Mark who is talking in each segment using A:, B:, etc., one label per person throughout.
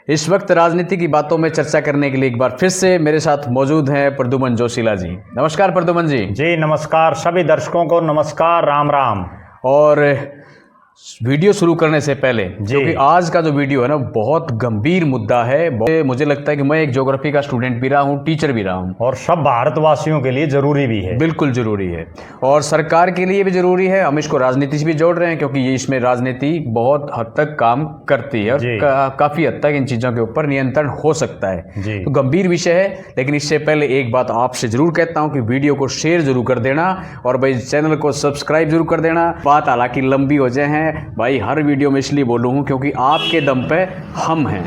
A: इस वक्त राजनीति की बातों में चर्चा करने के लिए एक बार फिर से मेरे साथ मौजूद हैं प्रद्युमन जोशीला जी। नमस्कार प्रद्युमन जी।
B: जी नमस्कार, सभी दर्शकों को नमस्कार, राम राम।
A: और वीडियो शुरू करने से पहले, क्योंकि आज का जो वीडियो है ना बहुत गंभीर मुद्दा है, मुझे लगता है कि मैं एक ज्योग्राफी का स्टूडेंट भी रहा हूँ, टीचर भी रहा हूँ,
B: और सब भारतवासियों के लिए जरूरी भी है।
A: बिल्कुल जरूरी है और सरकार के लिए भी जरूरी है। हम इसको राजनीति से भी जोड़ रहे हैं क्योंकि ये इसमें राजनीति बहुत हद तक काम करती है और काफी हद तक इन चीजों के ऊपर नियंत्रण हो सकता है। तो गंभीर विषय है, लेकिन इससे पहले एक बात आपसे जरूर कहता हूँ कि वीडियो को शेयर जरूर कर देना और भाई चैनल को सब्सक्राइब जरूर कर देना। बात हालांकि लंबी हो जाए हैं भाई, हर वीडियो में इसलिए बोलूँ हूँ क्योंकि आपके दम पे हम हैं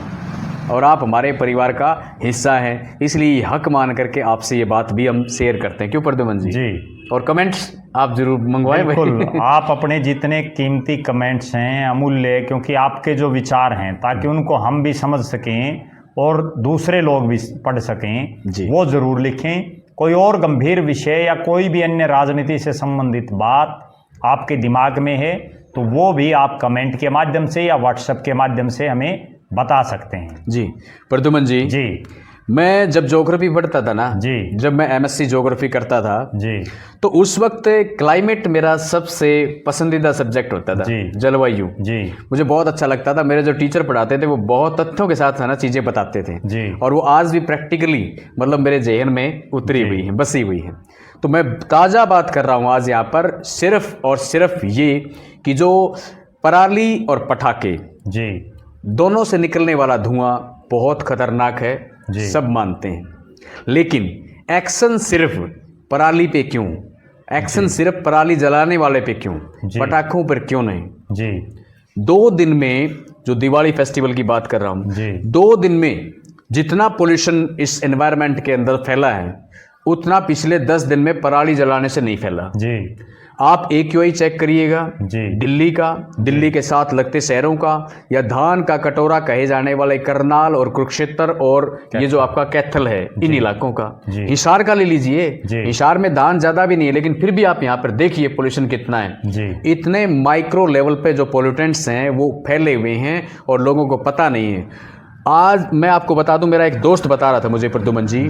A: और आप हमारे परिवार का हिस्सा हैं, इसलिए हक मान करके आपसे ये बात भी हम शेयर करते हैं। क्यों प्रद्युमन जी? और कमेंट्स आप जरूर मंगवाएं।
B: बिल्कुल आप अपने जितने कीमती कमेंट्स हैं अमूल्य, क्योंकि आपके जो विचार हैं ताकि उनको हम भी समझ सकें और दूसरे लोग भी पढ़ सकें, वो जरूर लिखें। कोई और गंभीर विषय या कोई भी अन्य राजनीति से संबंधित बात आपके दिमाग में है तो वो भी आप कमेंट के माध्यम से या व्हाट्सएप के माध्यम से हमें बता सकते हैं।
A: जी प्रद्युमन जी, मैं जब ज्योग्राफी पढ़ता था ना जब मैं एमएससी ज्योग्राफी करता था तो उस वक्त क्लाइमेट मेरा सबसे पसंदीदा सब्जेक्ट होता था। जलवायु मुझे बहुत अच्छा लगता था। मेरे जो टीचर पढ़ाते थे वो बहुत तथ्यों के साथ है ना चीजें बताते थे और वो आज भी प्रैक्टिकली मतलब मेरे जहन में उतरी हुई है, बसी हुई है। तो मैं ताज़ा बात कर रहा हूँ आज यहाँ पर सिर्फ और सिर्फ ये कि जो पराली और पटाखे दोनों से निकलने वाला धुआं बहुत खतरनाक है, सब मानते हैं, लेकिन एक्शन सिर्फ पराली पे क्यों, एक्शन सिर्फ पराली जलाने वाले पे क्यों, पटाखों पर क्यों नहीं? 2 दिन में, जो दिवाली फेस्टिवल की बात कर रहा हूँ, 2 दिन में जितना पोल्यूशन इस एनवायरनमेंट के अंदर फैला है उतना पिछले 10 दिन में पराली जलाने से नहीं फैला। आप AQI चेक करिएगा दिल्ली का, दिल्ली के साथ लगते शहरों का, या धान का कटोरा कहे जाने वाले करनाल और कुरुक्षेत्र और ये जो आपका कैथल है इन इलाकों का, हिसार का ले लीजिए। हिसार में धान ज्यादा भी नहीं है लेकिन फिर भी आप यहाँ पर देखिए पोल्यूशन कितना है। इतने माइक्रो लेवल पे जो पोल्यूटेंट्स हैं वो फैले हुए हैं और लोगों को पता नहीं है। आज मैं आपको बता दूं, मेरा एक दोस्त बता रहा था मुझे प्रद्युमन जी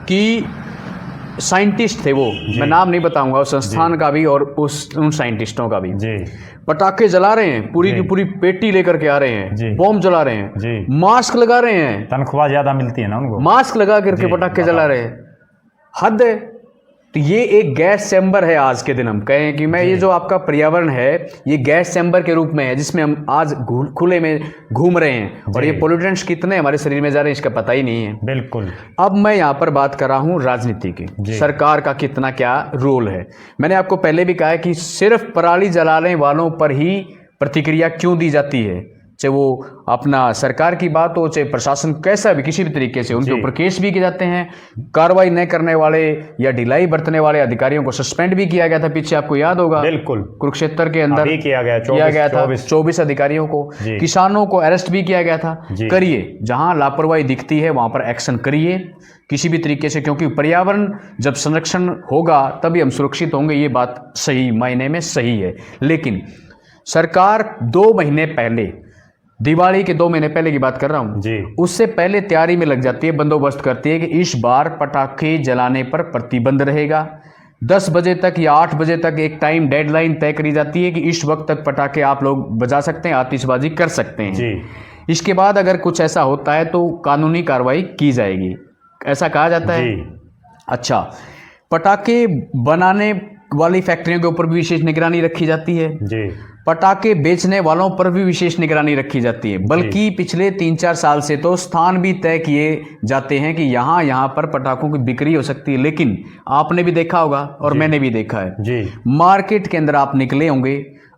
A: कि साइंटिस्ट थे वो, मैं नाम नहीं बताऊंगा उस संस्थान का भी और उन साइंटिस्टों का भी, पटाखे जला रहे हैं, पूरी की पूरी पेटी लेकर के आ रहे हैं, बॉम्ब जला रहे हैं, मास्क लगा रहे हैं,
B: तनख्वाह ज्यादा मिलती है ना उनको,
A: मास्क लगा करके पटाखे जला रहे हैं। हद है। तो ये एक गैस चैम्बर है। आज के दिन हम कहें कि मैं ये जो आपका पर्यावरण है ये गैस चैम्बर के रूप में है जिसमें हम आज खुले में घूम रहे हैं और ये पोल्यूटेंट्स कितने हमारे शरीर में जा रहे हैं इसका पता ही नहीं है।
B: बिल्कुल।
A: अब मैं यहाँ पर बात कर रहा हूँ राजनीति की, सरकार का कितना क्या रोल है। मैंने आपको पहले भी कहा है कि सिर्फ पराली जलाने वालों पर ही प्रतिक्रिया क्यों दी जाती है, चाहे वो अपना सरकार की बात हो चाहे प्रशासन कैसा भी किसी भी तरीके से, उनके ऊपर केस भी किए जाते हैं। कार्रवाई न करने वाले या ढिलाई बरतने वाले अधिकारियों को सस्पेंड भी किया गया था, पीछे आपको याद होगा।
B: बिल्कुल।
A: कुरुक्षेत्र के अंदर
B: किया गया था
A: 24 अधिकारियों को, किसानों को अरेस्ट भी किया गया था। करिए, जहां लापरवाही दिखती है वहां पर एक्शन करिए किसी भी तरीके से, क्योंकि पर्यावरण जब संरक्षण होगा तभी हम सुरक्षित होंगे। ये बात सही मायने में सही है। लेकिन सरकार 2 महीने पहले, दिवाली के 2 महीने पहले की बात कर रहा हूँ, उससे पहले तैयारी में लग जाती है, बंदोबस्त करती है कि इस बार पटाखे जलाने पर प्रतिबंध रहेगा। 10 बजे तक या 8 बजे तक एक टाइम डेडलाइन तय करी जाती है कि इस वक्त तक पटाखे आप लोग बजा सकते हैं, आतिशबाजी कर सकते हैं। इसके बाद अगर कुछ ऐसा होता है तो कानूनी कार्रवाई की जाएगी, ऐसा कहा जाता है। अच्छा, पटाखे बनाने वाली फैक्ट्रियों के ऊपर भी विशेष निगरानी रखी जाती है। पटाखे बेचने वालों पर भी विशेष निगरानी रखी जाती है। बल्कि पिछले 3-4 साल से तो स्थान भी तय किए जाते हैं कि यहाँ पर पटाखों की बिक्री हो सकती है। लेकिन आपने भी देखा होगा और मैंने भी देखा है, मार्केट के अंदर आप निकले होंगे,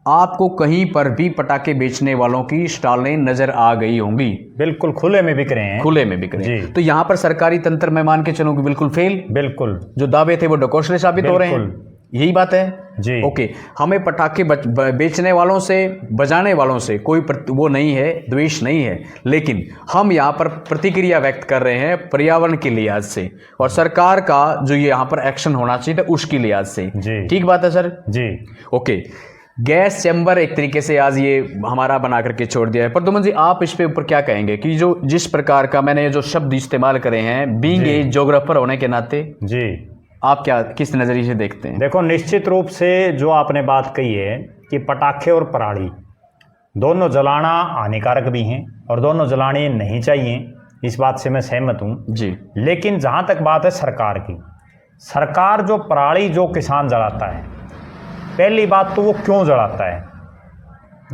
A: आपको कहीं पर भी पटाखे बेचने वालों की स्टॉलें नजर आ गई होंगी।
B: बिल्कुल खुले में बिक रहे हैं, खुले में बिक रहे हैं।
A: तो यहाँ पर सरकारी तंत्र मैं मान के चलूं कि बिल्कुल फेल।
B: बिल्कुल।
A: जो दावे थे वो डकोसले साबित हो रहे हैं। यही बात है जी। ओके, हमें पटाखे बेचने वालों से, बजाने वालों से कोई वो नहीं है, द्वेष नहीं है, लेकिन हम यहाँ पर प्रतिक्रिया व्यक्त कर रहे हैं पर्यावरण के लिहाज से और सरकार का जो ये यहाँ पर एक्शन होना चाहिए था उसकी लिहाज से। ठीक बात है सर जी। ओके, गैस चैम्बर एक तरीके से आज ये हमारा बना करके छोड़ दिया है। प्रद्युमन जी, आप इस पे ऊपर क्या कहेंगे कि जो जिस प्रकार का मैंने जो शब्द इस्तेमाल करे हैं, बीइंग ए ज्योग्राफर होने के नाते
B: जी,
A: आप क्या किस नज़रिए से देखते हैं?
B: देखो, निश्चित रूप से जो आपने बात कही है कि पटाखे और पराली दोनों जलाना हानिकारक भी हैं और दोनों जलाने नहीं चाहिए, इस बात से मैं सहमत हूँ
A: जी।
B: लेकिन जहाँ तक बात है सरकार की, सरकार जो पराली जो किसान जलाता है, पहली बात तो वो क्यों जलाता है?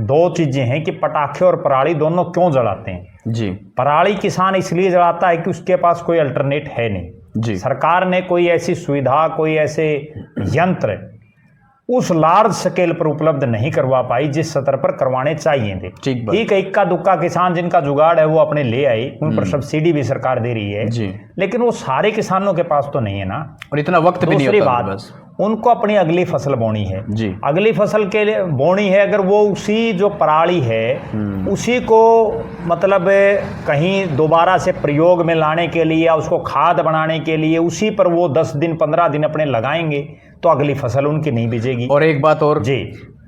B: दो चीज़ें हैं कि पटाखे और पराली दोनों क्यों जलाते हैं
A: जी।
B: पराली किसान इसलिए जलाता है कि उसके पास कोई अल्टरनेट है नहीं
A: जी।
B: सरकार ने कोई ऐसी सुविधा, कोई ऐसे यंत्र उस लार्ज स्केल पर उपलब्ध नहीं करवा पाई जिस स्तर पर करवाने चाहिए थे। ठीक है, इक्का दुक्का किसान जिनका जुगाड़ है वो अपने ले आए, उन पर सब्सिडी भी सरकार दे रही है
A: जी।
B: लेकिन वो सारे किसानों के पास तो नहीं है ना,
A: और इतना वक्त भी नहीं होता। बस
B: उनको अपनी अगली फसल बोनी है
A: जी।
B: अगली फसल के लिए बोनी है, अगर वो उसी जो पराली है उसी को मतलब कहीं दोबारा से प्रयोग में लाने के लिए या उसको खाद बनाने के लिए उसी पर वो 10 दिन 15 दिन अपने लगाएंगे तो अगली फसल उनकी नहीं बिजेगी।
A: और एक बात और
B: जी,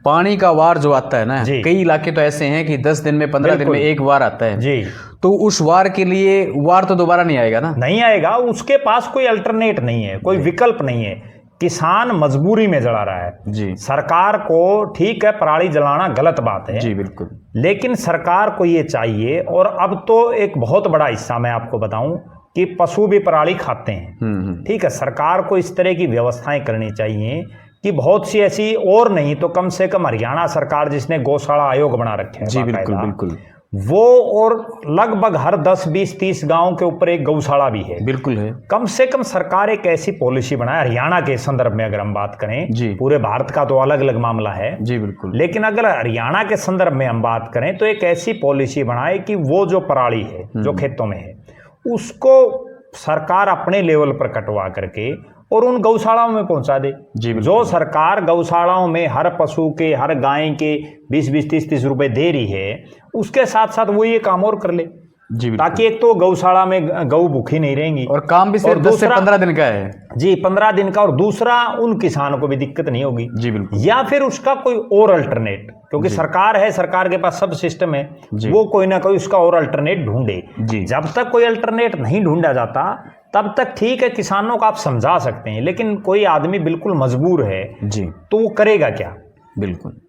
A: पानी का वार जो आता है ना, कई इलाके तो ऐसे हैं कि 10 दिन में 15 दिन में एक वार आता है
B: जी,
A: तो उस वार के लिए वार तो दोबारा नहीं आएगा ना,
B: नहीं आएगा, उसके पास कोई अल्टरनेट नहीं है, कोई विकल्प नहीं है, किसान मजबूरी में जला रहा है
A: जी।
B: सरकार को ठीक है पराली जलाना गलत बात है
A: जी बिल्कुल,
B: लेकिन सरकार को ये चाहिए, और अब तो एक बहुत बड़ा हिस्सा मैं आपको बताऊं कि पशु भी पराली खाते हैं। ठीक है, सरकार को इस तरह की व्यवस्थाएं करनी चाहिए कि बहुत सी ऐसी, और नहीं तो कम से कम हरियाणा सरकार जिसने गौशाला आयोग बना रखे हैं
A: जी बिल्कुल बिल्कुल,
B: वो, और लगभग हर 10 20 30 गांव के ऊपर एक गौशाला भी है।
A: बिल्कुल है।
B: कम से कम सरकार एक ऐसी पॉलिसी बनाए, हरियाणा के संदर्भ में अगर हम बात करें
A: जी।
B: पूरे भारत का तो अलग अलग मामला है
A: जी बिल्कुल,
B: लेकिन अगर हरियाणा के संदर्भ में हम बात करें तो एक ऐसी पॉलिसी बनाए कि वो जो पराली है जो खेतों में है उसको सरकार अपने लेवल पर कटवा करके और उन गौशालाओं में पहुंचा दे। जो सरकार गौशालाओं में हर पशु के, हर गाय के 20-20 30-30 रुपए दे रही है, उसके साथ साथ वो ये काम और कर ले
A: जी,
B: ताकि एक तो गौशाला में गौ भूखी नहीं रहेंगी
A: और काम भी सिर्फ 10 से 15 दिन का है
B: जी, 15 दिन का, और दूसरा उन किसानों को भी दिक्कत नहीं होगी
A: जी बिल्कुल,
B: या फिर उसका कोई और अल्टरनेट, क्योंकि सरकार है, सरकार के पास सब सिस्टम है, वो कोई ना कोई उसका और अल्टरनेट ढूंढे। जब तक कोई अल्टरनेट नहीं ढूंढा जाता तब तक ठीक है, किसानों को आप समझा सकते हैं, लेकिन कोई आदमी बिल्कुल मजबूर है जी तो वो करेगा क्या?
A: बिल्कुल,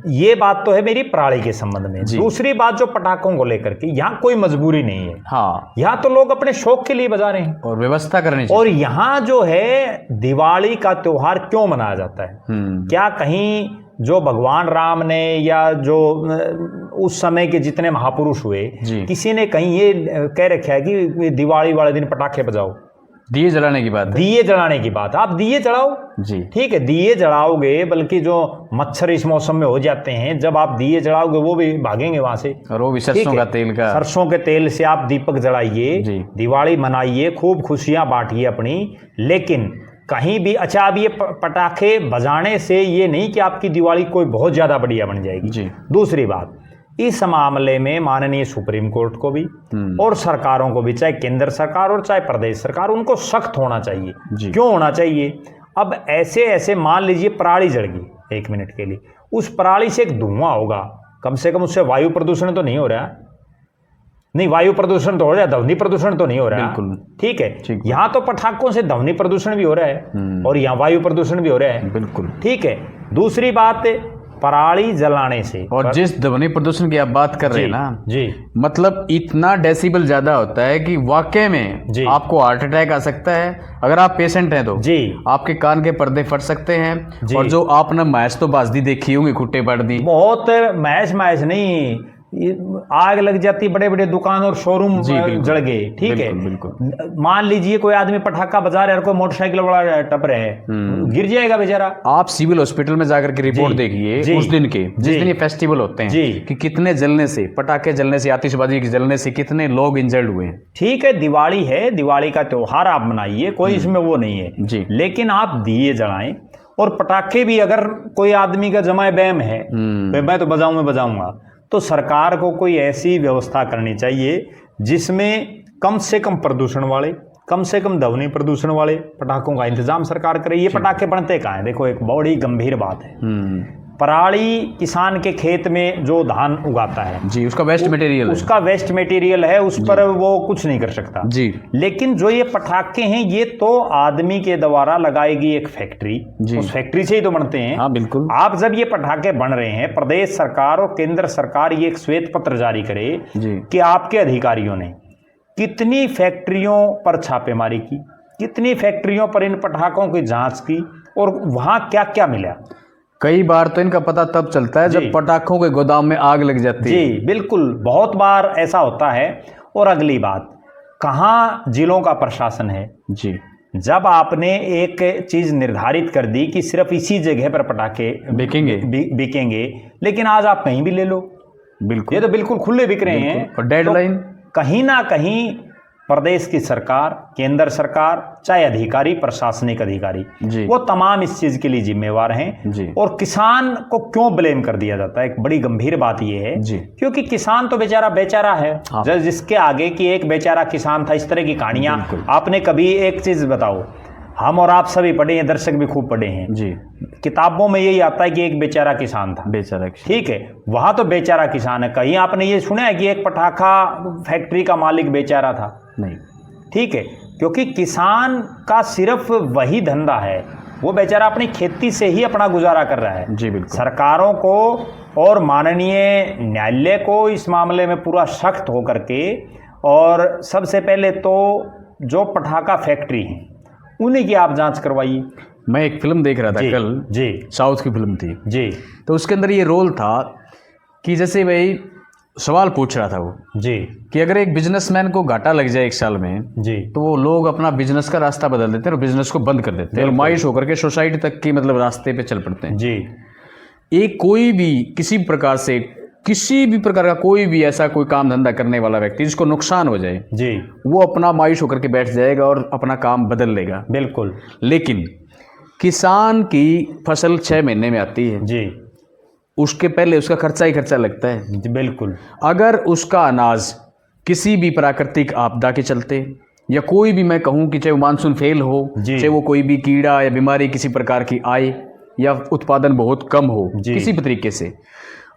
B: ये बात तो है मेरी पराली के संबंध में। दूसरी बात जो पटाखों को लेकर के, यहाँ कोई मजबूरी नहीं है, हाँ, यहाँ तो लोग अपने शौक के लिए बजा रहे हैं
A: और व्यवस्था करनी चाहिए।
B: और यहाँ जो है दिवाली का त्योहार क्यों मनाया जाता है? क्या कहीं जो भगवान राम ने या जो उस समय के जितने महापुरुष हुए किसी ने कहीं ये कह रखा है कि दिवाली वाले दिन पटाखे बजाओ?
A: दिए जलाने की बात है,
B: दिए जलाने की बात, आप दिए जलाओ जी, ठीक है, दिए जलाओगे, बल्कि जो मच्छर इस मौसम में हो जाते हैं, जब आप दिए जलाओगे वो भी भागेंगे वहां से, और वो भी सरसों का तेल का, सरसों के तेल से आप दीपक जलाइए, दिवाली मनाइए, खूब खुशियां बांटिए अपनी, लेकिन कहीं भी अच्छा अब ये पटाखे बजाने से ये नहीं कि आपकी दिवाली कोई बहुत ज्यादा बढ़िया बन जाएगी जी। दूसरी बात, इस मामले में माननीय सुप्रीम कोर्ट को भी और सरकारों को भी, चाहे केंद्र सरकार और चाहे प्रदेश सरकार, उनको सख्त होना चाहिए। क्यों होना चाहिए? अब ऐसे ऐसे मान लीजिए पराली जल गई 1 मिनट के लिए, उस पराली से एक धुआं होगा, कम से कम उससे वायु प्रदूषण तो नहीं हो रहा, नहीं वायु प्रदूषण तो हो रहा है, ध्वनि प्रदूषण तो नहीं हो रहा, ठीक है, यहाँ तो पटाखों से ध्वनि प्रदूषण भी हो रहा है और यहाँ वायु प्रदूषण भी हो रहा है, बिल्कुल ठीक है। दूसरी बात, पराली जलाने से,
A: और जिस ध्वनि प्रदूषण की आप बात कर रहे हैं ना जी, मतलब इतना डेसिबल ज्यादा होता है कि वाकई में आपको हार्ट अटैक आ सकता है। अगर आप पेशेंट हैं तो जी, आपके कान के पर्दे फट सकते हैं। और जो आपने मैच तो बाजदी देखी होंगी, खुट्टे पड़ दी,
B: बहुत मैच नहीं, आग लग जाती, बड़े बड़े दुकान और शोरूम जल गए, ठीक है। मान लीजिए कोई आदमी पटाखा बजा रहा है और कोई मोटरसाइकिल वाला टप रहे है, गिर जाएगा बेचारा।
A: आप सिविल हॉस्पिटल में जाकर के रिपोर्ट देखिए उस दिन के, जिस दिन ये फेस्टिवल होते हैं, कि कितने जलने से, पटाखे जलने से, आतिशबाजी के जलने से कितने लोग इंजर्ड हुए हैं।
B: ठीक है, दिवाली है, दिवाली का त्योहार आप मनाइए, कोई इसमें वो नहीं है जी, लेकिन आप दिए जलाएं और पटाखे भी, अगर कोई आदमी का जमाए बैम है मैं तो बजाऊंगा, तो सरकार को कोई ऐसी व्यवस्था करनी चाहिए जिसमें कम से कम प्रदूषण वाले, कम से कम ध्वनि प्रदूषण वाले पटाखों का इंतजाम सरकार करे। ये पटाखे बनते कहाँ हैं? देखो एक बड़ी गंभीर बात है, पराली किसान के खेत में जो धान उगाता है
A: जी, उसका वेस्ट मटेरियल
B: उसका वेस्ट मटेरियल है, उस पर वो कुछ नहीं कर सकता
A: जी।
B: लेकिन जो ये पटाखे हैं ये तो आदमी के द्वारा लगाई गई एक फैक्ट्री, उस फैक्ट्री से ही तो बनते हैं।
A: हाँ बिल्कुल।
B: आप जब ये पटाखे बन रहे हैं, प्रदेश सरकार और केंद्र सरकार ये एक श्वेत पत्र जारी करे कि आपके अधिकारियों ने कितनी फैक्ट्रियों पर छापेमारी की, कितनी फैक्ट्रियों पर इन पटाखों की जांच की और वहां क्या क्या मिला।
A: कई बार तो इनका पता तब चलता है जब पटाखों के गोदाम में आग लग जाती है।
B: जी बिल्कुल, बहुत बार ऐसा होता है। और अगली बात, कहाँ जिलों का प्रशासन है
A: जी।
B: जब आपने एक चीज निर्धारित कर दी कि सिर्फ इसी जगह पर पटाखे बिकेंगे, लेकिन आज आप कहीं भी ले लो,
A: बिल्कुल,
B: ये तो बिल्कुल खुले बिक रहे हैं।
A: और डेडलाइन
B: तो कहीं ना कहीं प्रदेश की सरकार, केंद्र सरकार, चाहे अधिकारी, प्रशासनिक अधिकारी, वो तमाम इस चीज के लिए जिम्मेवार हैं। और किसान को क्यों ब्लेम कर दिया जाता है, एक बड़ी गंभीर बात यह है क्योंकि किसान तो बेचारा है। जिसके आगे की एक बेचारा किसान था, इस तरह की कहानियां आपने कभी, एक चीज बताओ, हम और आप सभी पढ़े हैं, दर्शक भी खूब पढ़े हैं जी, किताबों में यही आता है कि एक बेचारा किसान था, बेचारा, ठीक है, वहां तो बेचारा किसान है। कहीं आपने ये सुना है कि एक पटाखा फैक्ट्री का मालिक बेचारा था? नहीं, ठीक है, क्योंकि किसान का सिर्फ वही धंधा है, वो बेचारा अपनी खेती से ही अपना गुजारा कर रहा है जी। बिल्कुल, सरकारों को और माननीय न्यायालय को इस मामले में पूरा सख्त होकर के, और सबसे पहले तो जो पटाखा फैक्ट्री है उन्हीं की आप जांच करवाइए।
A: मैं एक फिल्म देख रहा था कल जी, साउथ की फिल्म थी जी, तो उसके अंदर ये रोल था कि जैसे भाई सवाल पूछ रहा था वो जी कि अगर एक बिजनेसमैन को घाटा लग जाए 1 साल में जी, तो वो लोग अपना बिजनेस का रास्ता बदल देते हैं और बिजनेस को बंद कर देते हैं और मायूस होकर के सोसाइटी तक की मतलब रास्ते पे चल पड़ते हैं जी। एक कोई भी किसी भी प्रकार का कोई भी ऐसा कोई काम धंधा करने वाला व्यक्ति जिसको नुकसान हो जाए जी, वो अपना मायूस होकर के बैठ जाएगा और अपना काम बदल लेगा। बिल्कुल, लेकिन किसान की फसल 6 महीने में आती है जी, उसके पहले उसका खर्चा ही खर्चा लगता है जी। बिल्कुल, अगर उसका अनाज किसी भी प्राकृतिक आपदा के चलते या कोई भी, मैं कहूँ कि चाहे वो मानसून फेल हो, चाहे वो कोई भी कीड़ा या बीमारी किसी प्रकार की आए या उत्पादन बहुत कम हो किसी भी तरीके से,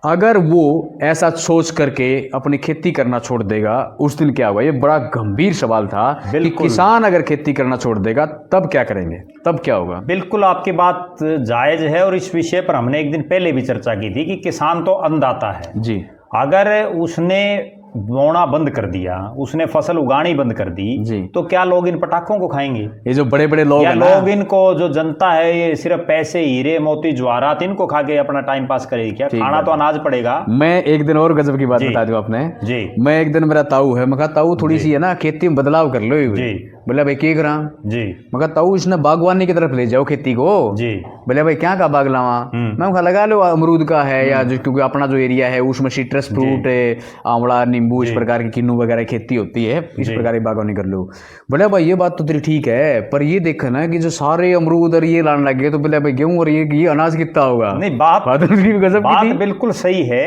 A: अगर वो ऐसा सोच करके अपनी खेती करना छोड़ देगा, उस दिन क्या होगा? ये बड़ा गंभीर सवाल था कि किसान अगर खेती करना छोड़ देगा तब क्या करेंगे, तब क्या होगा? बिल्कुल, आपकी बात जायज है और इस विषय पर हमने एक दिन पहले भी चर्चा की थी कि किसान तो अन्नदाता है जी। अगर उसने बोना बंद कर दिया, उसने फसल उगानी बंद कर दी जी, तो क्या लोग इन पटाखों को खाएंगे? ये जो बड़े बड़े लोग, या लोग इनको, जो जनता है, ये सिर्फ पैसे, हीरे मोती जवाहरात इनको खा के अपना टाइम पास करेगी क्या? खाना तो अनाज पड़ेगा। मैं एक दिन और गजब की बात बता दूं आपने जी। मैं एक दिन, मेरा ताऊ है, मैं कहा ताऊ थोड़ी सी है ना खेती में बदलाव कर लो जी। बोला भाई क्या करा जी? मैं कहा ताऊ इसने बागवानी की तरफ ले जाओ खेती को जी। बोले भाई क्या का बाग लावा? मैं कहा लगा लो अमरूद का है या जो, क्योंकि अपना जो एरिया है उसमें सिट्रस फ्रूट है, आंवला, नींबू, इस प्रकार की किन्नू वगैरह खेती होती है, इस प्रकार की बागवानी कर लो। बोले भाई ये बात तो तेरी ठीक है, पर ये देखा ना कि जो सारे अमरूद और ये लाने लगे तो बोले भाई गेहूं और ये अनाज कितना होगा? नहीं, बात बिल्कुल सही है।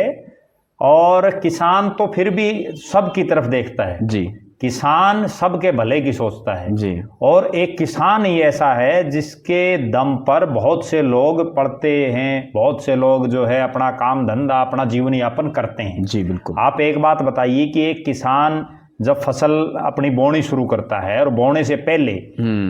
A: और किसान तो फिर भी सबकी तरफ देखता है जी, किसान सबके भले की सोचता है जी। और एक किसान ही ऐसा है जिसके दम पर बहुत से लोग पढ़ते हैं, बहुत से लोग जो है अपना काम धंधा, अपना जीवन यापन करते हैं जी। बिल्कुल, आप एक बात बताइए कि एक किसान जब फसल अपनी बोनी शुरू करता है और बोने से पहले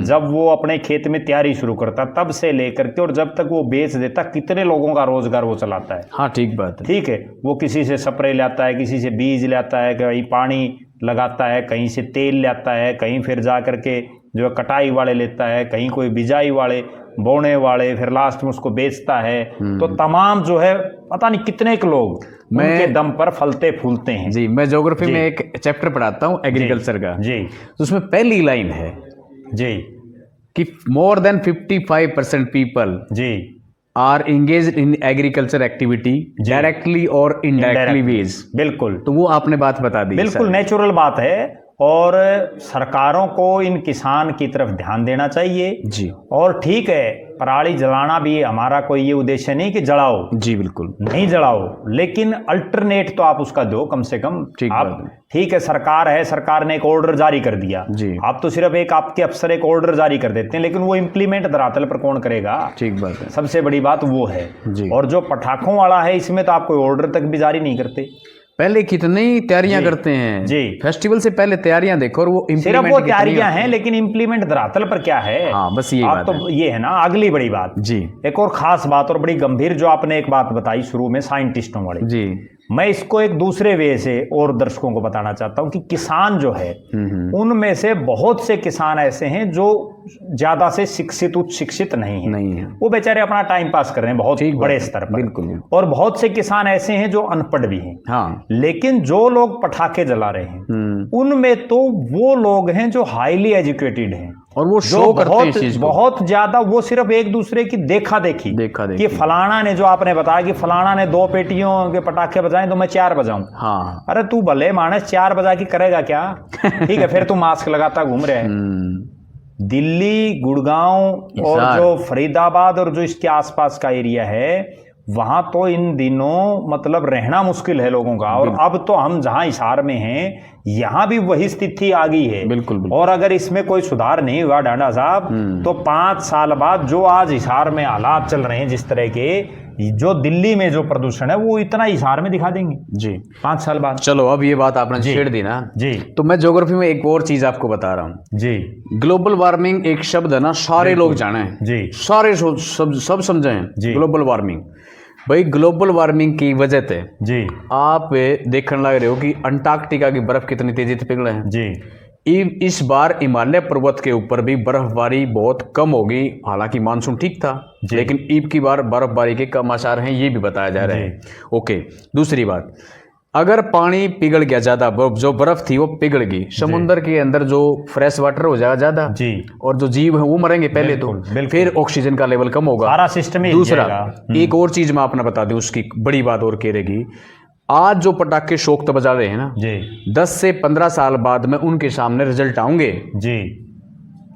A: जब वो अपने खेत में तैयारी शुरू करता है, तब से लेकर के और जब तक वो बेच देता, कितने लोगों का रोजगार वो चलाता है। हाँ, ठीक बात है, ठीक है। वो किसी से स्प्रे लाता है, किसी से बीज लाता है, कहीं पानी लगाता है, कहीं से तेल लाता है, कहीं फिर जा करके जो कटाई वाले लेता है, कहीं कोई बिजाई वाले, बोने वाले, फिर लास्ट में उसको बेचता है। तो तमाम जो है पता नहीं कितने के लोग उनके दम पर फलते फूलते हैं जी। मैं ज्योग्राफी में एक चैप्टर पढ़ाता हूँ एग्रीकल्चर का जी, तो उसमें पहली लाइन है जी कि मोर देन 55% पीपल जी are engaged in agriculture activity directly और इनडायरेक्टली वेज। बिल्कुल, तो वो आपने बात बता दी, बिल्कुल नेचुरल बात है। और सरकारों को इन किसान की तरफ ध्यान देना चाहिए जी। और ठीक है,
B: पराली जलाना भी हमारा कोई ये उद्देश्य नहीं कि जलाओ,
A: जी बिल्कुल
B: नहीं जलाओ, लेकिन अल्टरनेट तो आप उसका दो कम से कम।
A: ठीक
B: आप
A: बात है।
B: ठीक है, सरकार है, सरकार ने एक ऑर्डर जारी कर दिया
A: जी।
B: आप तो सिर्फ एक आपके अफसर एक ऑर्डर जारी कर देते हैं, लेकिन वो इम्प्लीमेंट धरातल पर कौन करेगा?
A: ठीक बात है।
B: सबसे बड़ी बात वो है।
A: जी।
B: और जो पटाखों वाला है, इसमें तो आप कोई ऑर्डर तक भी जारी नहीं करते।
A: पहले कितनी तैयारियां
B: जी।
A: करते हैं
B: जी।
A: फेस्टिवल से पहले तैयारियां देखो, और वो
B: सिर्फ
A: implement
B: वो
A: कितनी
B: तैयारियां
A: होती
B: हैं, लेकिन इम्प्लीमेंट धरातल पर क्या है?
A: हाँ, बस यही
B: आप
A: बात
B: तो ये है ना अगली बड़ी बात।
A: जी
B: एक और खास बात और बड़ी गंभीर जो आपने एक बात बताई शुरू में साइंटिस्टों वाली,
A: जी।
B: मैं इसको एक दूसरे वे से और दर्शकों को बताना चाहता हूं कि किसान जो है उनमें से बहुत से किसान ऐसे हैं जो ज्यादा से शिक्षित उच्च शिक्षित नहीं है, वो बेचारे अपना टाइम पास कर रहे हैं बहुत बड़े स्तर पर।
A: बिल्कुल।
B: और बहुत से किसान ऐसे हैं जो अनपढ़ भी हैं।
A: हाँ।
B: लेकिन जो लोग पटाखे जला रहे हैं उनमें तो वो लोग हैं जो हाईली एजुकेटेड हैं
A: और वो शो करते हैं इस चीज को
B: बहुत ज्यादा। वो सिर्फ एक दूसरे की देखा देखी कि फलाना ने, जो आपने बताया कि फलाना ने 2 पेटियों के पटाखे बजाए तो मैं 4 बजाऊं।
A: हाँ।
B: अरे तू भले मानस 4 बजा के करेगा क्या? ठीक है, फिर तू मास्क लगाता घूम रहे है। दिल्ली, गुड़गांव और जो फरीदाबाद और जो इसके आसपास का एरिया है, वहां तो इन दिनों मतलब रहना मुश्किल है लोगों का। और अब तो हम जहां हिसार में हैं, यहां भी वही स्थिति आ गई है।
A: बिल्कुल।
B: और अगर इसमें कोई सुधार नहीं हुआ डांडा साहब, तो 5 साल बाद जो आज हिसार में हालात चल रहे हैं जिस तरह के, जो दिल्ली में जो प्रदूषण है वो इतना हिसार में दिखा देंगे
A: जी
B: 5 साल बाद।
A: चलो, अब ये बात आपने छेड़ दी ना
B: जी,
A: तो मैं ज्योग्राफी में एक और चीज आपको बता रहा हूँ
B: जी।
A: ग्लोबल वार्मिंग एक शब्द है ना, सारे लोग जाने हैं
B: जी,
A: सारे सब समझे हैं
B: जी।
A: Global warming. भाई ग्लोबल वार्मिंग की वजह से
B: जी
A: आप देखने लग रहे हो कि अंटार्कटिका की बर्फ कितनी तेजी से पिघल है
B: जी।
A: इस बार हिमालय पर्वत के ऊपर भी बर्फबारी बहुत कम होगी। हालांकि मानसून ठीक था, लेकिन ईब की बार बर्फबारी के कम आसार हैं, ये भी बताया जा रहा है। ओके, दूसरी बात, अगर पानी पिघल गया ज्यादा, जो बर्फ थी वो पिघल गई, समुद्र के अंदर जो फ्रेश वाटर हो जाएगा ज्यादा जी, और जो जीव है वो मरेंगे पहले। तो फिर ऑक्सीजन का लेवल कम होगा,
B: सारा सिस्टम ही।
A: दूसरा, एक और चीज मैं आपने बता दूं, उसकी बड़ी बात और कह रहेगी, आज जो पटाखे शौक तो बजा रहे हैं ना जी, 10 से 15 साल बाद में उनके सामने रिजल्ट आएंगे जी।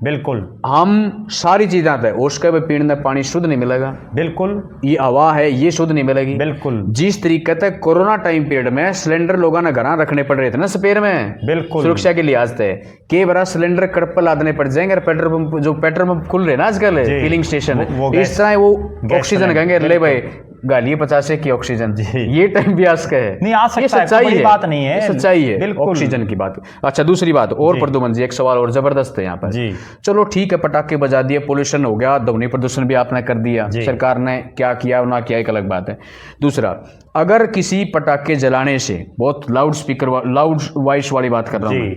A: बिल्कुल, हम सारी चीजें आते हैं, उसके भी पीने में पानी शुद्ध नहीं मिलेगा। बिल्कुल, ये हवा है ये शुद्ध नहीं मिलेगी। बिल्कुल, जिस तरीके से कोरोना टाइम पीरियड में सिलेंडर लोगों ने घर रखने पड़ रहे थे ना स्पेयर में, बिल्कुल सुरक्षा के लिहाज से, कई बार सिलेंडर कड़प लादने पड़ जाएंगे। पेट्रोल पंप, जो पेट्रोल पंप खुल रहे ना आजकल फिलिंग स्टेशन, इस तरह वो ऑक्सीजन कहेंगे, ले भाई गालिए 50 की ऑक्सीजन, ये टाइम भी आज का है। नहीं आ सकता, ये सच्चाई है, बात नहीं है, सच्चाई है ऑक्सीजन की बात। अच्छा, दूसरी बात और प्रदूषण जी, एक सवाल और जबरदस्त है यहाँ पर जी। चलो ठीक है, पटाखे बजा दिए, पोल्यूशन हो गया, ध्वनि प्रदूषण भी आपने कर दिया, सरकार ने क्या किया ना किया एक अलग बात है। दूसरा, अगर किसी पटाखे जलाने से, बहुत लाउड स्पीकर लाउड वॉइस वाली बात कर रहा हूँ,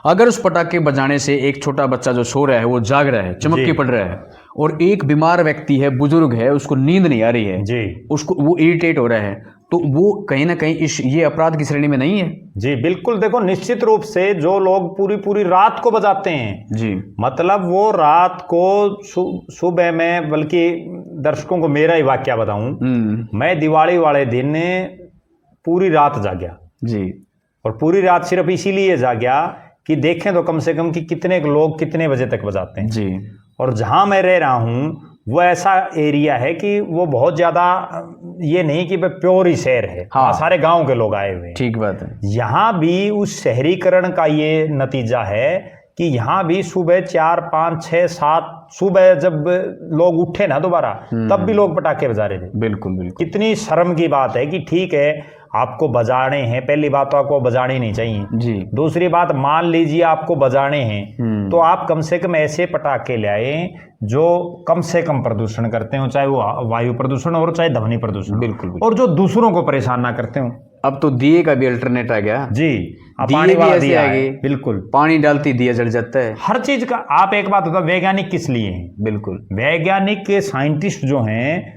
A: अगर उस पटाखे बजाने से एक छोटा बच्चा जो सो रहा है वो जाग रहा है, चमक के पड़ रहा है, और एक बीमार व्यक्ति है, बुजुर्ग है, उसको नींद नहीं आ रही है जी, उसको वो इरिटेट हो रहा है, तो वो कहीं ना कहीं ये अपराध की श्रेणी में नहीं है जी। बिल्कुल, देखो निश्चित रूप से जो लोग पूरी रात को बजाते हैं जी, मतलब वो रात को सुबह में, बल्कि दर्शकों को मेरा ही वाकया बताऊं, मैं दिवाली वाले दिन पूरी रात जागया जी, और पूरी रात सिर्फ इसीलिए जागया कि देखें तो कम से कम कि कितने लोग कितने बजे तक बजाते हैं जी। और जहां मैं रह रहा हूं वो ऐसा एरिया है कि वो बहुत ज्यादा ये नहीं कि प्योर ही शहर है, हाँ, सारे गांव के लोग आए हुए हैं। ठीक बात है। यहाँ भी उस शहरीकरण का ये नतीजा है कि यहाँ भी सुबह 4, 5, 6, 7 सुबह जब लोग उठे ना दोबारा, तब भी लोग पटाखे बजा रहे थे। बिल्कुल बिल्कुल, कितनी शर्म की बात है कि ठीक है आपको बजाने हैं, पहली बात तो आपको बजाने नहीं चाहिए जी। दूसरी बात, मान लीजिए आपको बजाने हैं तो आप कम से कम ऐसे पटाखे लाए जो कम से कम प्रदूषण करते हो, चाहे वो वायु प्रदूषण हो चाहे ध्वनि प्रदूषण। बिल्कुल, और जो दूसरों को परेशान ना करते हो। अब तो दिए का भी अल्टरनेट आ गया जी, पानी वाला दिया है। बिल्कुल, पानी डालती दिया जल जाता है, हर चीज का। आप एक बात होता, वैज्ञानिक किस लिए हैं? बिल्कुल, वैज्ञानिक साइंटिस्ट जो हैं,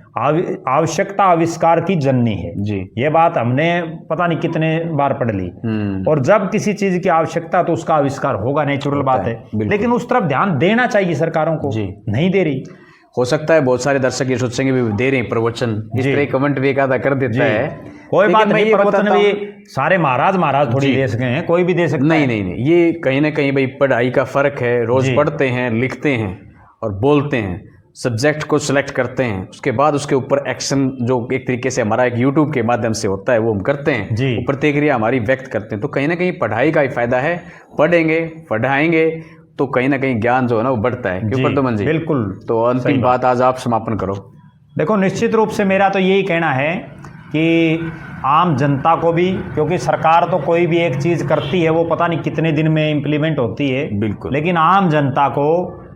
A: आवश्यकता आविष्कार की जननी है जी, ये बात हमने पता नहीं कितने बार पढ़ ली। और जब किसी चीज की आवश्यकता तो उसका आविष्कार होगा, नेचुरल बात है, लेकिन उस तरफ ध्यान देना चाहिए सरकारों को जी, नहीं दे रही। हो सकता है बहुत सारे दर्शक ये सोचेंगे भी दे रहे प्रवचन, इस तरह कमेंट भी एक आधा कर देता है, कोई बात नहीं, प्रवचन भी सारे महाराज थोड़ी दे सके हैं, कोई भी दे सकता है। नहीं, ये कहीं ना कहीं भाई पढ़ाई का फर्क है, रोज पढ़ते हैं, लिखते हैं और बोलते हैं, सब्जेक्ट को सिलेक्ट करते हैं, उसके बाद उसके ऊपर एक्शन जो एक तरीके से हमारा एक यूट्यूब के माध्यम से होता है वो हम करते हैं,
B: जी।
A: प्रतिक्रिया हमारी व्यक्त करते हैं, तो कहीं ना कहीं पढ़ाई का ही फायदा है। पढ़ेंगे पढ़ाएंगे तो कहीं ना कहीं ज्ञान जो है ना वो बढ़ता है। क्यों प्रद्युमन जी?
B: बिल्कुल।
A: तो अंतिम बात आज आप समापन करो।
B: देखो, निश्चित रूप से मेरा तो यही कहना है कि आम जनता को भी, क्योंकि सरकार तो कोई भी एक चीज़ करती है वो पता नहीं कितने दिन में इम्प्लीमेंट होती है,
A: बिल्कुल,
B: लेकिन आम जनता को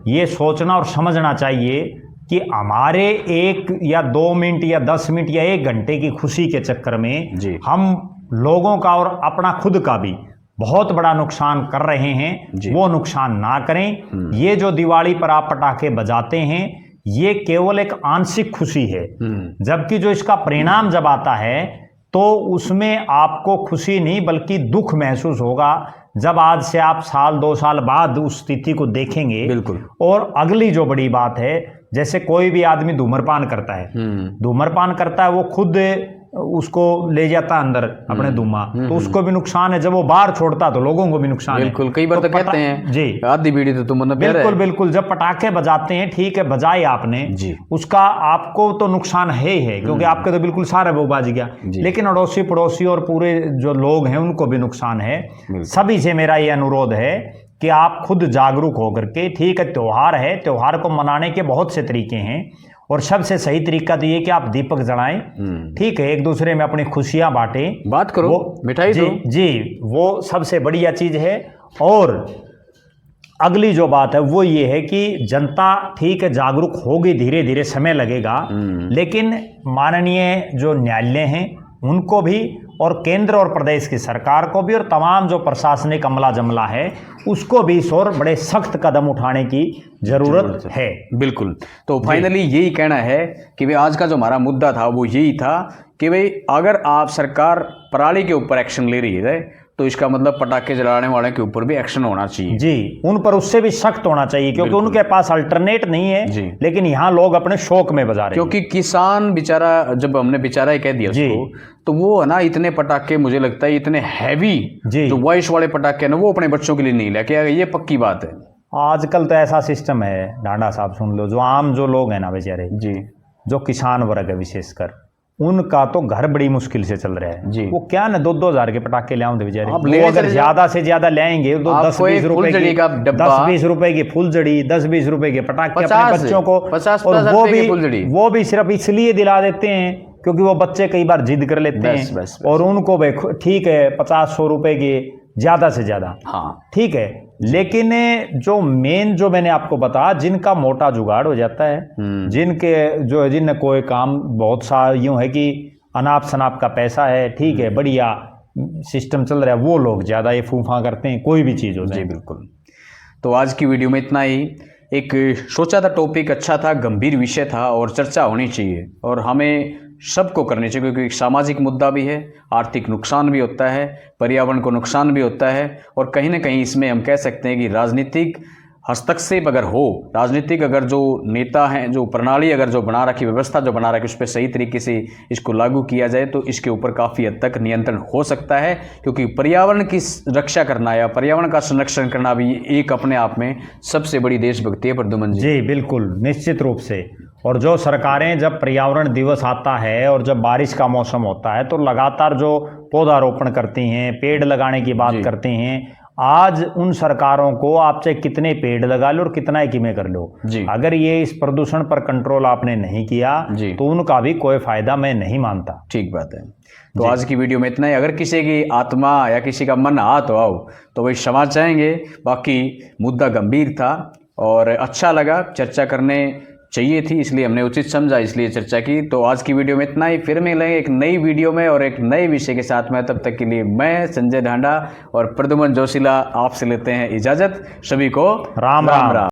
B: ये सोचना और समझना चाहिए कि हमारे 1 या 2 मिनट या 10 मिनट या 1 घंटे की खुशी के चक्कर में
A: जी।
B: हम लोगों का और अपना खुद का भी बहुत बड़ा नुकसान कर रहे हैं। वो नुकसान ना करें। ये जो दिवाली पर आप पटाखे बजाते हैं ये केवल एक आंशिक खुशी है, जबकि जो इसका परिणाम जब आता है तो उसमें आपको खुशी नहीं बल्कि दुख महसूस होगा जब आज से आप साल 2 साल बाद उस स्थिति को देखेंगे।
A: बिल्कुल।
B: और अगली जो बड़ी बात है, जैसे कोई भी आदमी धूम्रपान करता है, धूम्रपान करता है वो खुद उसको ले जाता अंदर अपने धुआं, तो उसको भी नुकसान है। जब वो बाहर छोड़ता तो लोगों को भी नुकसान है।
A: बिल्कुल, कई बार तो कहते हैं
B: जी
A: आधी बीड़ी तो तुम
B: बिल्कुल बिल्कुल। जब पटाखे बजाते हैं, ठीक है बजाए आपने
A: जी, उसका
B: आपको तो नुकसान है ही है, क्योंकि आपके तो बिल्कुल सारा वो बाज गया, लेकिन अड़ोसी पड़ोसी और पूरे जो लोग हैं उनको भी नुकसान है। सभी से मेरा ये अनुरोध है कि आप खुद जागरूक होकर के, ठीक है त्योहार है, त्योहार को मनाने के बहुत से तरीके हैं और सबसे सही तरीका तो ये कि आप दीपक जलाएं, ठीक है, एक दूसरे में अपनी खुशियां बांटें,
A: बात करो, मिठाई दो।
B: जी, वो सबसे बढ़िया चीज है। और अगली जो बात है वो ये है कि जनता ठीक है जागरूक होगी, धीरे धीरे समय लगेगा, लेकिन माननीय जो न्यायालय हैं उनको भी और केंद्र और प्रदेश की सरकार को भी और तमाम जो प्रशासनिक अमला जमला है उसको भी इस और बड़े सख्त कदम उठाने की जरूरत है।
A: बिल्कुल। तो फाइनली यही कहना है कि भाई आज का जो हमारा मुद्दा था वो यही था कि भाई अगर आप सरकार पराली के ऊपर एक्शन ले रही है तो इसका मतलब पटाखे जलाने वाले के ऊपर भी एक्शन होना चाहिए।
B: जी, उन पर उससे भी सख्त होना चाहिए, क्योंकि उनके पास अल्टरनेट नहीं है, लेकिन यहाँ लोग अपने शौक में बजा रहे हैं।
A: क्योंकि किसान बेचारा, जब हमने बेचारा ही कह दिया उसको, तो वो है ना इतने पटाखे, मुझे लगता है इतने हैवी जो वॉइस वाले पटाखे ना वो अपने बच्चों के लिए नहीं लेके आएगा, ये पक्की बात है।
B: आजकल तो ऐसा सिस्टम है डांडा साहब, सुन लो, जो आम जो लोग हैं ना बेचारे, जी, जो किसान वर्ग है विशेषकर, उनका तो घर बड़ी मुश्किल से चल रहा है जी। वो क्या ना 2-2 हज़ार के पटाखे ले आऊंगे बेचारे, वो अगर ज्यादा से ज्यादा लेंगे तो 10-20 रुपए की, 10-20 रुपए की फुलझड़ी, 10-20 रुपए के पटाखे अपने बच्चों को, और वो भी सिर्फ इसलिए दिला देते हैं क्योंकि वो बच्चे कई बार जिद कर लेते हैं, और उनको ठीक है 50-100 रुपए के ज्यादा से ज्यादा, हाँ ठीक है, लेकिन जो मेन जो मैंने आपको बताया, जिनका मोटा जुगाड़ हो जाता है, जिन कोई काम बहुत सा यूं है कि अनाप शनाप का पैसा है, ठीक है बढ़िया सिस्टम चल रहा है, वो लोग ज्यादा ये फूफा करते हैं कोई भी चीज हो जाए।
A: जी बिल्कुल। तो आज की वीडियो में इतना ही। एक सोचा था टॉपिक अच्छा था, गंभीर विषय था और चर्चा होनी चाहिए और हमें सबको करनी चाहिए, क्योंकि एक सामाजिक मुद्दा भी है, आर्थिक नुकसान भी होता है, पर्यावरण को नुकसान भी होता है, और कहीं ना कहीं इसमें हम कह सकते हैं कि राजनीतिक हस्तक्षेप अगर हो, राजनीतिक अगर जो नेता हैं, जो प्रणाली अगर जो बना रखी, व्यवस्था जो बना रखी, उस पर सही तरीके से इसको लागू किया जाए तो इसके ऊपर काफ़ी हद तक नियंत्रण हो सकता है, क्योंकि पर्यावरण की रक्षा करना या पर्यावरण का संरक्षण करना भी एक अपने आप में सबसे बड़ी देशभक्ति है। प्रद्युमन जी
B: जी बिल्कुल, निश्चित रूप से। और जो सरकारें जब पर्यावरण दिवस आता है और जब बारिश का मौसम होता है तो लगातार जो पौधारोपण करती हैं, पेड़ लगाने की बात करती हैं, आज उन सरकारों को आप चाहे कितने पेड़ लगा लो और कितना एकीमे कर लो, अगर ये इस प्रदूषण पर कंट्रोल आपने नहीं किया तो उनका भी कोई फायदा मैं नहीं मानता।
A: ठीक बात है। तो आज की वीडियो में इतना ही। अगर किसी की आत्मा या किसी का मन आ तो आओ तो वही क्षमा चाहेंगे, बाकी मुद्दा गंभीर था और अच्छा लगा, चर्चा करने चाहिए थी इसलिए हमने उचित समझा, इसलिए चर्चा की। तो आज की वीडियो में इतना ही, फिर मिलेंगे एक नई वीडियो में और एक नए विषय के साथ में। तब तक के लिए मैं संजय ढांडा और प्रद्युमन जोशीला आपसे लेते हैं इजाजत। सभी को राम राम।